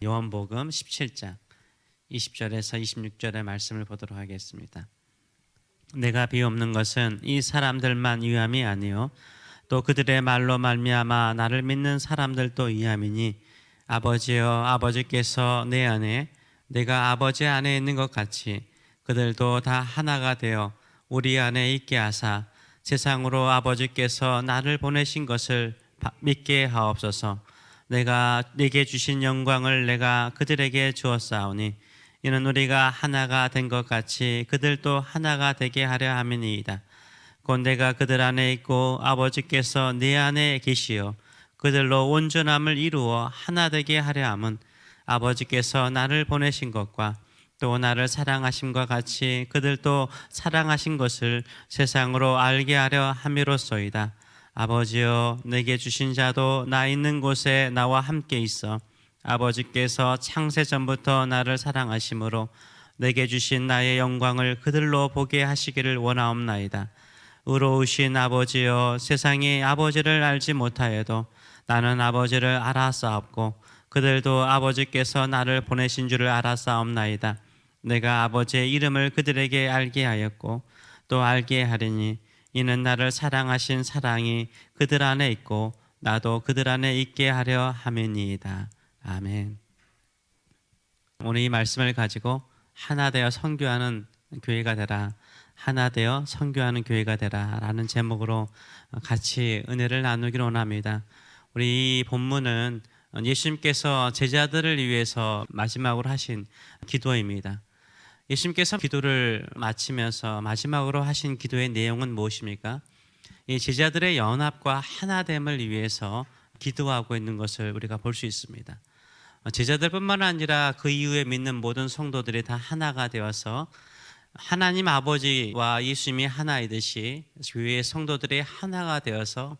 요한복음 17장 20절에서 26절의 말씀을 보도록 하겠습니다. 내가 비옵는 것은 이 사람들만 위함이 아니요 또 그들의 말로 말미암아 나를 믿는 사람들도 위함이니 아버지여 아버지께서 내 안에 내가 아버지 안에 있는 것 같이 그들도 다 하나가 되어 우리 안에 있게 하사 세상으로 아버지께서 나를 보내신 것을 믿게 하옵소서. 내가 네게 주신 영광을 내가 그들에게 주었사오니 이는 우리가 하나가 된 것 같이 그들도 하나가 되게 하려 함이니이다. 곧 내가 그들 안에 있고 아버지께서 네 안에 계시어 그들로 온전함을 이루어 하나 되게 하려 함은 아버지께서 나를 보내신 것과 또 나를 사랑하심과 같이 그들도 사랑하신 것을 세상으로 알게 하려 함이로소이다. 아버지여 내게 주신 자도 나 있는 곳에 나와 함께 있어 아버지께서 창세전부터 나를 사랑하심으로 내게 주신 나의 영광을 그들로 보게 하시기를 원하옵나이다. 의로우신 아버지여 세상이 아버지를 알지 못하여도 나는 아버지를 알았사옵고 그들도 아버지께서 나를 보내신 줄을 알았사옵나이다. 내가 아버지의 이름을 그들에게 알게 하였고 또 알게 하리니 이는 나를 사랑하신 사랑이 그들 안에 있고 나도 그들 안에 있게 하려 함이니이다. 아멘. 오늘 이 말씀을 가지고 하나 되어 선교하는 교회가 되라, 하나 되어 선교하는 교회가 되라 라는 제목으로 같이 은혜를 나누기를 원합니다. 우리 이 본문은 예수님께서 제자들을 위해서 마지막으로 하신 기도입니다. 예수님께서 기도를 마치면서 마지막으로 하신 기도의 내용은 무엇입니까? 이 제자들의 연합과 하나됨을 위해서 기도하고 있는 것을 우리가 볼 수 있습니다. 제자들뿐만 아니라 그 이후에 믿는 모든 성도들이 다 하나가 되어서 하나님 아버지와 예수님이 하나이듯이 교회의 성도들이 하나가 되어서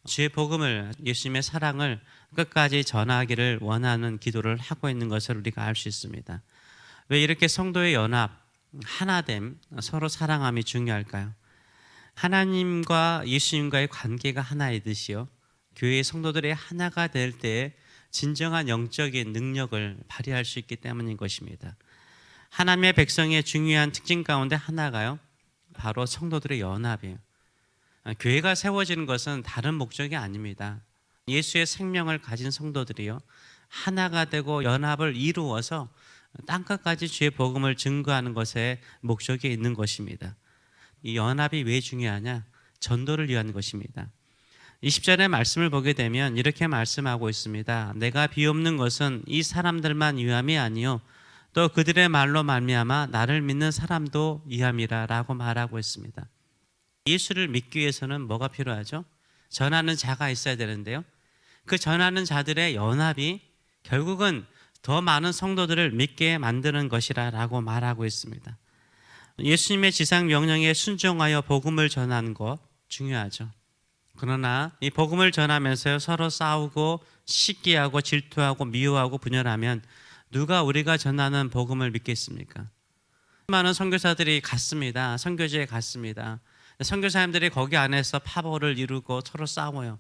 주의 복음을, 예수님의 사랑을 끝까지 전하기를 원하는 기도를 하고 있는 것을 우리가 알 수 있습니다. 왜 이렇게 성도의 연합, 하나됨, 서로 사랑함이 중요할까요? 하나님과 예수님과의 관계가 하나이듯이요 교회의 성도들이 하나가 될 때 진정한 영적인 능력을 발휘할 수 있기 때문인 것입니다. 하나님의 백성의 중요한 특징 가운데 하나가요 바로 성도들의 연합이에요. 교회가 세워지는 것은 다른 목적이 아닙니다. 예수의 생명을 가진 성도들이요 하나가 되고 연합을 이루어서 땅끝까지 주의 복음을 증거하는 것에 목적이 있는 것입니다. 이 연합이 왜 중요하냐? 전도를 위한 것입니다. 20절의 말씀을 보게 되면 이렇게 말씀하고 있습니다. 내가 비옵는 것은 이 사람들만 위함이 아니요 또 그들의 말로 말미암아 나를 믿는 사람도 위함이라 라고 말하고 있습니다. 예수를 믿기 위해서는 뭐가 필요하죠? 전하는 자가 있어야 되는데요 그 전하는 자들의 연합이 결국은 더 많은 성도들을 믿게 만드는 것이라 라고 말하고 있습니다. 예수님의 지상 명령에 순종하여 복음을 전하는 것 중요하죠. 그러나 이 복음을 전하면서 서로 싸우고 시기하고 질투하고 미워하고 분열하면 누가 우리가 전하는 복음을 믿겠습니까? 많은 선교사들이 갔습니다. 선교지에 갔습니다. 선교사님들이 거기 안에서 파벌을 이루고 서로 싸워요.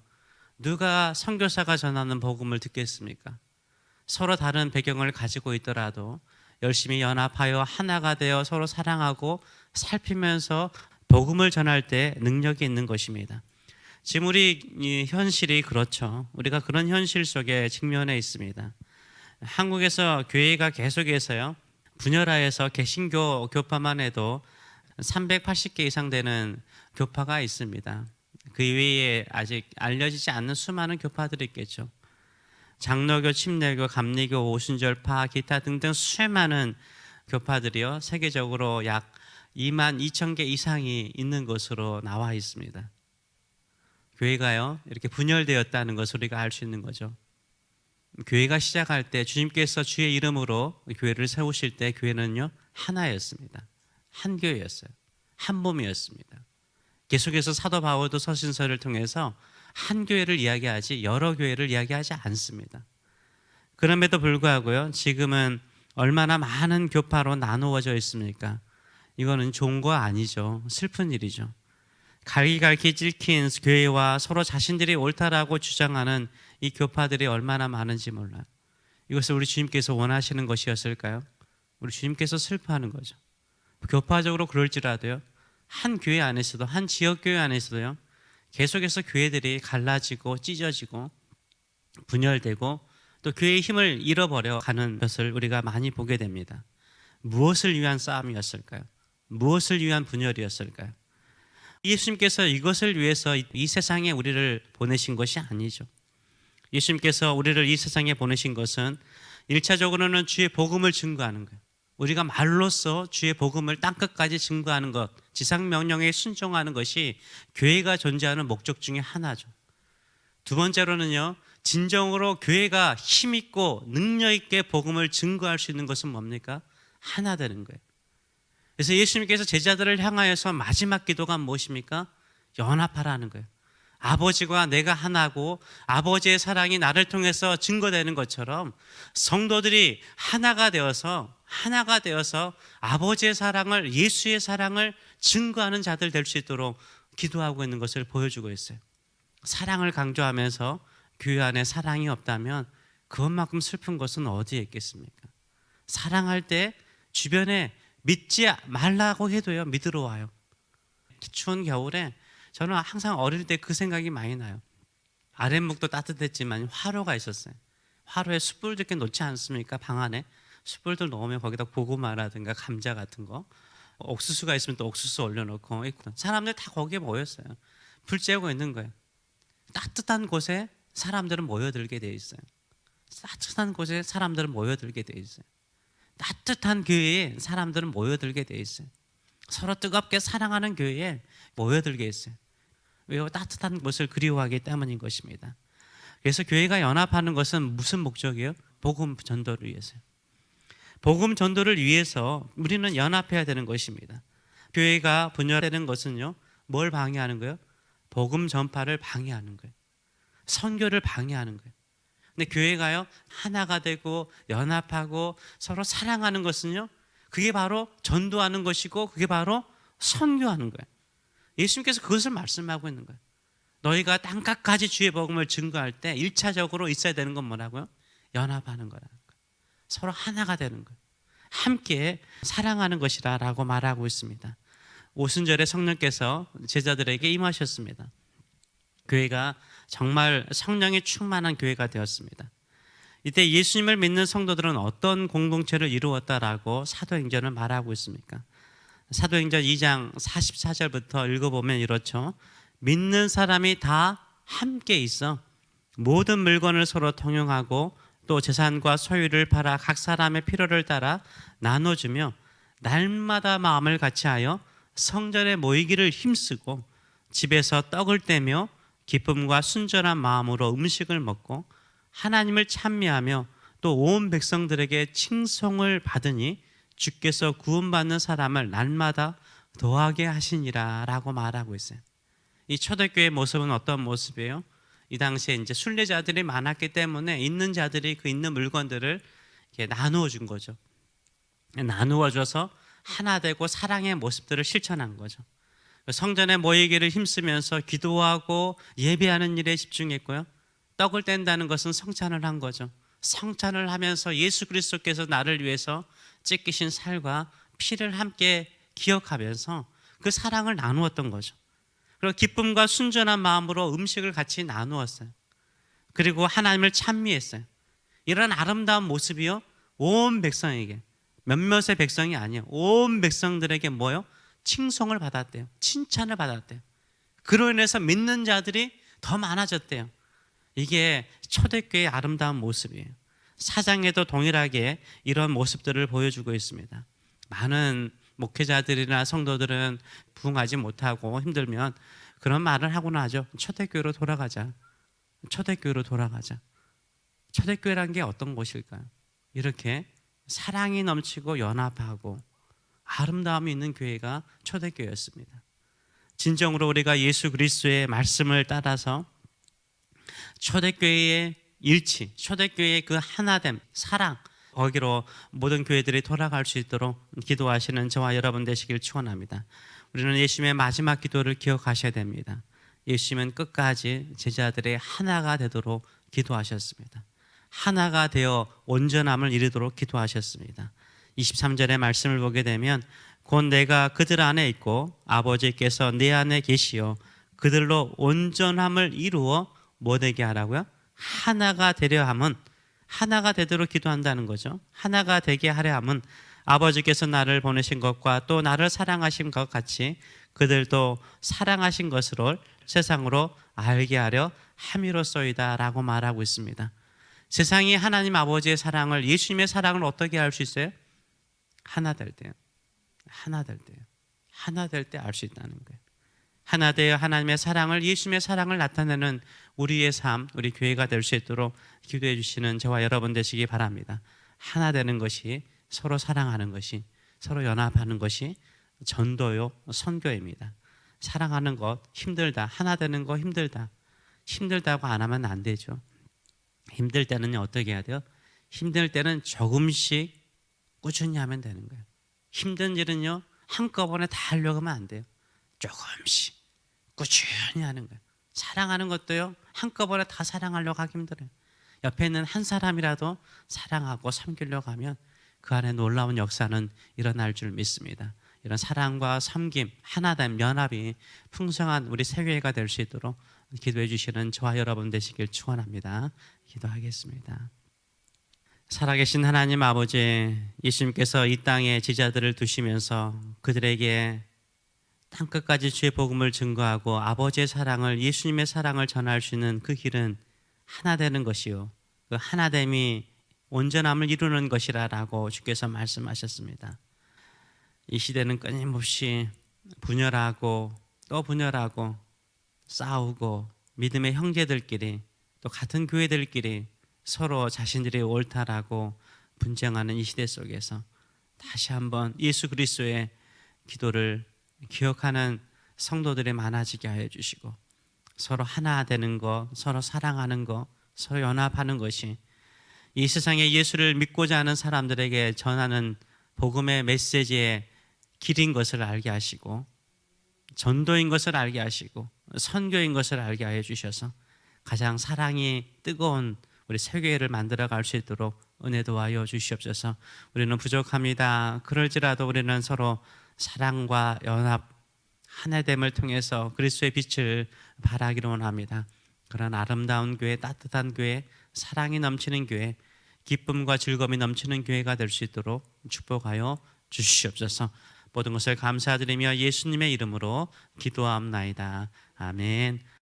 누가 선교사가 전하는 복음을 듣겠습니까? 서로 다른 배경을 가지고 있더라도 열심히 연합하여 하나가 되어 서로 사랑하고 살피면서 복음을 전할 때 능력이 있는 것입니다. 지금 우리 현실이 그렇죠. 우리가 그런 현실 속에 직면해 있습니다. 한국에서 교회가 계속해서요 분열하여서 개신교 교파만 해도 380개 이상 되는 교파가 있습니다. 그 외에 아직 알려지지 않는 수많은 교파들이 있겠죠. 장로교, 침례교, 감리교, 오순절파, 기타 등등 수많은 교파들이요 세계적으로 약 22,000개 이상이 있는 것으로 나와 있습니다. 교회가요 이렇게 분열되었다는 것을 우리가 알 수 있는 거죠. 교회가 시작할 때 주님께서 주의 이름으로 교회를 세우실 때 교회는요 하나였습니다. 한 교회였어요. 한 몸이었습니다. 계속해서 사도 바울도 서신서를 통해서 한 교회를 이야기하지 여러 교회를 이야기하지 않습니다. 그럼에도 불구하고요 지금은 얼마나 많은 교파로 나누어져 있습니까? 이거는 좋은 거 아니죠. 슬픈 일이죠. 갈기갈기 찍힌 교회와 서로 자신들이 옳다라고 주장하는 이 교파들이 얼마나 많은지 몰라요. 이것을 우리 주님께서 원하시는 것이었을까요? 우리 주님께서 슬퍼하는 거죠. 교파적으로 그럴지라도요, 한 교회 안에서도, 한 지역 교회 안에서도요, 계속해서 교회들이 갈라지고 찢어지고 분열되고 또 교회의 힘을 잃어버려 가는 것을 우리가 많이 보게 됩니다. 무엇을 위한 싸움이었을까요? 무엇을 위한 분열이었을까요? 예수님께서 이것을 위해서 이 세상에 우리를 보내신 것이 아니죠. 예수님께서 우리를 이 세상에 보내신 것은 1차적으로는 주의 복음을 증거하는 거예요. 우리가 말로써 주의 복음을 땅끝까지 증거하는 것, 지상 명령에 순종하는 것이 교회가 존재하는 목적 중에 하나죠. 두 번째로는요, 진정으로 교회가 힘있고 능력있게 복음을 증거할 수 있는 것은 뭡니까? 하나 되는 거예요. 그래서 예수님께서 제자들을 향하여서 마지막 기도가 무엇입니까? 연합하라는 거예요. 아버지와 내가 하나고 아버지의 사랑이 나를 통해서 증거되는 것처럼 성도들이 하나가 되어서 아버지의 사랑을, 예수의 사랑을 증거하는 자들 될 수 있도록 기도하고 있는 것을 보여주고 있어요. 사랑을 강조하면서 교회 안에 사랑이 없다면 그것만큼 슬픈 것은 어디에 있겠습니까? 사랑할 때 주변에 믿지 말라고 해도요, 믿으러 와요. 추운 겨울에 저는 항상 어릴 때 그 생각이 많이 나요. 아랫목도 따뜻했지만 화로가 있었어요. 화로에 숯불 이렇게 놓지 않습니까? 방 안에 숯불들 넣으면 거기다 고구마라든가 감자 같은 거, 옥수수가 있으면 또 옥수수 올려놓고, 사람들 다 거기에 모였어요. 불 쬐고 있는 거예요. 따뜻한 곳에 사람들은 모여들게 돼 있어요. 따뜻한 곳에 사람들은 모여들게 돼 있어요. 따뜻한 교회에 사람들은 모여들게 돼 있어요. 서로 뜨겁게 사랑하는 교회에 모여들게 있어요. 왜요? 따뜻한 곳을 그리워하기 때문인 것입니다. 그래서 교회가 연합하는 것은 무슨 목적이에요? 복음 전도를 위해서요. 복음 전도를 위해서 우리는 연합해야 되는 것입니다. 교회가 분열되는 것은요, 뭘 방해하는 거예요? 복음 전파를 방해하는 거예요. 선교를 방해하는 거예요. 근데 교회가요, 하나가 되고 연합하고 서로 사랑하는 것은요, 그게 바로 전도하는 것이고 그게 바로 선교하는 거예요. 예수님께서 그것을 말씀하고 있는 거예요. 너희가 땅끝까지 주의 복음을 증거할 때 1차적으로 있어야 되는 건 뭐라고요? 연합하는 거라는 거예요. 서로 하나가 되는 거예요. 함께 사랑하는 것이라고 말하고 있습니다. 오순절에 성령께서 제자들에게 임하셨습니다. 교회가 정말 성령이 충만한 교회가 되었습니다. 이때 예수님을 믿는 성도들은 어떤 공동체를 이루었다라고 사도행전을 말하고 있습니까? 사도행전 2장 44절부터 읽어보면 이렇죠. 믿는 사람이 다 함께 있어 모든 물건을 서로 통용하고 또 재산과 소유를 팔아 각 사람의 필요를 따라 나눠주며 날마다 마음을 같이하여 성전에 모이기를 힘쓰고 집에서 떡을 떼며 기쁨과 순전한 마음으로 음식을 먹고 하나님을 찬미하며 또 온 백성들에게 칭송을 받으니 주께서 구원받는 사람을 날마다 더하게 하시니라 라고 말하고 있어요. 이 초대교회의 모습은 어떤 모습이에요? 이 당시에 이제 순례자들이 많았기 때문에 있는 자들이 그 있는 물건들을 이렇게 나누어 준 거죠. 나누어 줘서 하나 되고 사랑의 모습들을 실천한 거죠. 성전에 모이기를 힘쓰면서 기도하고 예배하는 일에 집중했고요. 떡을 뗀다는 것은 성찬을 한 거죠. 성찬을 하면서 예수 그리스도께서 나를 위해서 찢기신 살과 피를 함께 기억하면서 그 사랑을 나누었던 거죠. 그리고 기쁨과 순전한 마음으로 음식을 같이 나누었어요. 그리고 하나님을 찬미했어요. 이런 아름다운 모습이요, 온 백성에게, 몇몇의 백성이 아니에요, 온 백성들에게 뭐요? 칭송을 받았대요. 칭찬을 받았대요. 그로 인해서 믿는 자들이 더 많아졌대요. 이게 초대교회의 아름다운 모습이에요. 사장에도 동일하게 이런 모습들을 보여주고 있습니다. 많은 목회자들이나 성도들은 부응하지 못하고 힘들면 그런 말을 하곤 하죠. 초대교회로 돌아가자. 초대교회로 돌아가자. 초대교회란 게 어떤 곳일까요? 이렇게 사랑이 넘치고 연합하고 아름다움이 있는 교회가 초대교회였습니다. 진정으로 우리가 예수 그리스도의 말씀을 따라서 초대교회의 일치, 초대교회의 그 하나됨, 사랑, 거기로 모든 교회들이 돌아갈 수 있도록 기도하시는 저와 여러분 되시길 축원합니다. 우리는 예수님의 마지막 기도를 기억하셔야 됩니다. 예수님은 끝까지 제자들의 하나가 되도록 기도하셨습니다. 하나가 되어 온전함을 이루도록 기도하셨습니다. 23절의 말씀을 보게 되면 곧 내가 그들 안에 있고 아버지께서 내 안에 계시어 그들로 온전함을 이루어 뭐 되게 하라고요? 하나가 되려 함은, 하나가 되도록 기도한다는 거죠. 하나가 되게 하려 함은 아버지께서 나를 보내신 것과 또 나를 사랑하신 것 같이 그들도 사랑하신 것으로 세상으로 알게 하려 함이로써이다 라고 말하고 있습니다. 세상이 하나님 아버지의 사랑을, 예수님의 사랑을 어떻게 알 수 있어요? 하나 될 때요. 하나 될 때요. 하나 될 때 알 수 있다는 거예요. 하나 되어 하나님의 사랑을, 예수님의 사랑을 나타내는 우리의 삶, 우리 교회가 될 수 있도록 기도해 주시는 저와 여러분 되시기 바랍니다. 하나 되는 것이, 서로 사랑하는 것이, 서로 연합하는 것이 전도요, 선교입니다. 사랑하는 것 힘들다, 하나 되는 거 힘들다. 힘들다고 안 하면 안 되죠. 힘들 때는 어떻게 해야 돼요? 힘들 때는 조금씩 꾸준히 하면 되는 거예요. 힘든 일은요, 한꺼번에 다 하려고 하면 안 돼요. 조금씩 꾸준히 하는 거예요. 사랑하는 것도요, 한꺼번에 다 사랑하려고 하기 힘들어요. 옆에 있는 한 사람이라도 사랑하고 섬기려고 하면 그 안에 놀라운 역사는 일어날 줄 믿습니다. 이런 사랑과 섬김, 하나됨, 연합이 풍성한 우리 세계가 될 수 있도록 기도해 주시는 저와 여러분 되시길 축원합니다. 기도하겠습니다. 살아계신 하나님 아버지, 예수님께서 이 땅에 제자들을 두시면서 그들에게 땅끝까지 주의 복음을 증거하고 아버지의 사랑을, 예수님의 사랑을 전할 수 있는 그 길은 하나 되는 것이요, 그 하나됨이 온전함을 이루는 것이라고 주께서 말씀하셨습니다. 이 시대는 끊임없이 분열하고 또 분열하고 싸우고 믿음의 형제들끼리 또 같은 교회들끼리 서로 자신들이 옳다라고 분쟁하는 이 시대 속에서 다시 한번 예수 그리스도의 기도를 기억하는 성도들이 많아지게 하여 주시고 서로 하나 되는 것, 서로 사랑하는 것, 서로 연합하는 것이 이 세상에 예수를 믿고자 하는 사람들에게 전하는 복음의 메시지의 길인 것을 알게 하시고 전도인 것을 알게 하시고 선교인 것을 알게 하여 주셔서 가장 사랑이 뜨거운 우리 세계를 만들어 갈 수 있도록 은혜 도와여 주시옵소서. 우리는 부족합니다. 그럴지라도 우리는 서로 사랑과 연합, 하나됨을 통해서 그리스도의 빛을 발하기를 원합니다. 그런 아름다운 교회, 따뜻한 교회, 사랑이 넘치는 교회, 기쁨과 즐거움이 넘치는 교회가 될 수 있도록 축복하여 주시옵소서. 모든 것을 감사드리며 예수님의 이름으로 기도하옵나이다. 아멘.